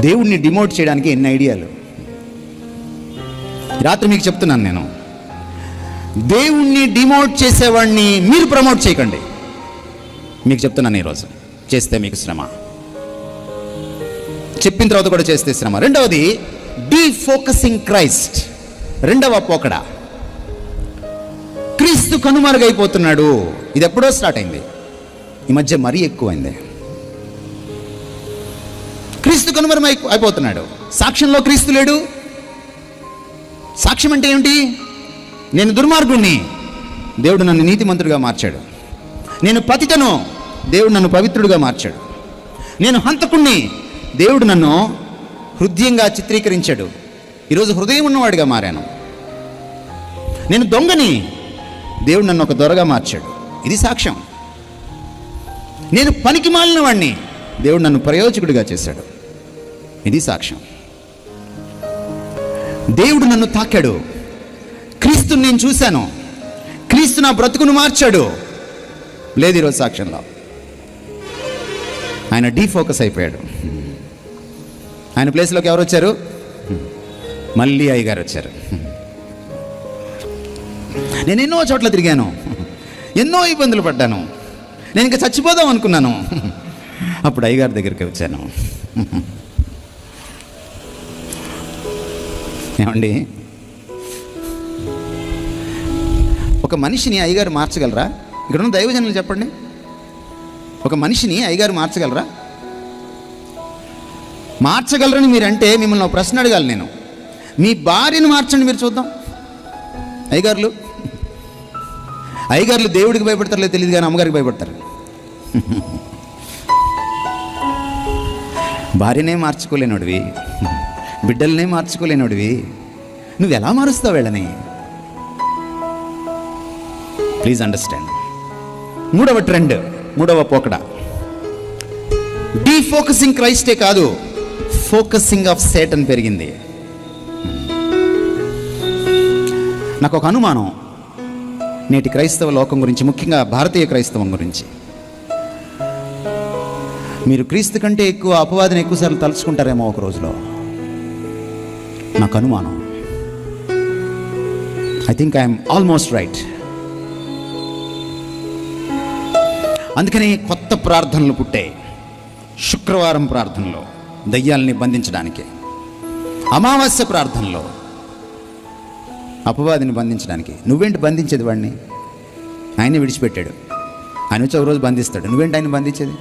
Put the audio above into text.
దేవుణ్ణి డిమోట్ చేయడానికి ఎన్ని ఐడియాలు. రాత్రి మీకు చెప్తున్నాను, నేను దేవుణ్ణి డిమోట్ చేసేవాడిని మీరు ప్రమోట్ చేయకండి. మీకు చెప్తున్నాను ఈరోజు, చేస్తే మీకు శ్రమ, చెప్పిన తర్వాత కూడా చేస్తే శ్రమ. రెండవది డీఫోకసింగ్ క్రైస్ట్. రెండవ పోకడ, క్రీస్తు కనుమరుగైపోతున్నాడు. ఇది ఎప్పుడో స్టార్ట్ అయింది, ఈ మధ్య మరీ ఎక్కువైంది. క్రీస్తు అయిపోతున్నాడు. సాక్ష్యంలో క్రీస్తు లేడు. సాక్ష్యం అంటే ఏమిటి? నేను దుర్మార్గుణ్ణి, దేవుడు నన్ను నీతిమంతుడిగా మార్చాడు. నేను పతితను, దేవుడు నన్ను పవిత్రుడిగా మార్చాడు. నేను హంతకుణ్ణి, దేవుడు నన్ను హృదయంగా చిత్రీకరించాడు. ఈరోజు హృదయం ఉన్నవాడిగా మారాను. నేను దొంగని, దేవుడు నన్ను ఒక దొరగా మార్చాడు. ఇది సాక్ష్యం. నేను పనికి మాలిన వాడిని, దేవుడు నన్ను ప్రయోజకుడిగా చేశాడు. ఇది సాక్ష్యం. దేవుడు నన్ను తాకాడు, క్రీస్తుని నేను చూశాను, క్రీస్తు నా బ్రతుకును మార్చాడు. లేదు ఈరోజు సాక్ష్యంలో. ఆయన డీఫోకస్ అయిపోయాడు. ఆయన ప్లేస్లోకి ఎవరు వచ్చారు? మళ్ళీ అయ్యగారు వచ్చారు. నేను ఎన్నో చోట్ల తిరిగాను, ఎన్నో ఇబ్బందులు పడ్డాను, నేను ఇంకా చచ్చిపోదాం అనుకున్నాను. అప్పుడు అయ్యగారి దగ్గరికి వచ్చాను. ఏమండి, ఒక మనిషిని అయ్యగారు మార్చగలరా? ఇక్కడ ఉన్న దైవజనులు చెప్పండి, ఒక మనిషిని అయ్యగారు మార్చగలరా? మార్చగలరని మీరంటే మిమ్మల్ని ఒక ప్రశ్న అడగాలి నేను. మీ భార్యను మార్చండి, మీరు చూద్దాం. అయ్యగారులు దేవుడికి భయపడతారు లేదు తెలియదు, కానీ అమ్మగారికి భయపడతారు. భార్యనే మార్చుకోలేనోడివి, బిడ్డలనే మార్చుకోలేనోడివి, నువ్వు ఎలా మారుస్తావు వీళ్ళని? Please understand. మూడవ ట్రెండ్, మూడవ పోకడ, డీఫోకసింగ్ క్రైస్టే కాదు, ఫోకసింగ్ ఆఫ్ సేటన్ పెరిగింది. నాకు ఒక అనుమానం నేటి క్రైస్తవ లోకం గురించి, ముఖ్యంగా భారతీయ క్రైస్తవం గురించి. మీరు క్రీస్తు కంటే ఎక్కువ అపవాదిని ఎక్కువసార్లు తలుచుకుంటారేమో ఒక రోజులో, నాకు అనుమానం. I think I'm almost right. అందుకని కొత్త ప్రార్థనలు పుట్టాయి. శుక్రవారం ప్రార్థనలో దయ్యాలని బంధించడానికి, అమావాస్య ప్రార్థనలో అపవాదిని బంధించడానికి. నువ్వేంటి బంధించేది వాడిని? ఆయనే విడిచిపెట్టాడు, ఆయన వచ్చి ఒక రోజు బంధిస్తాడు. నువ్వేంటి ఆయన బంధించేది?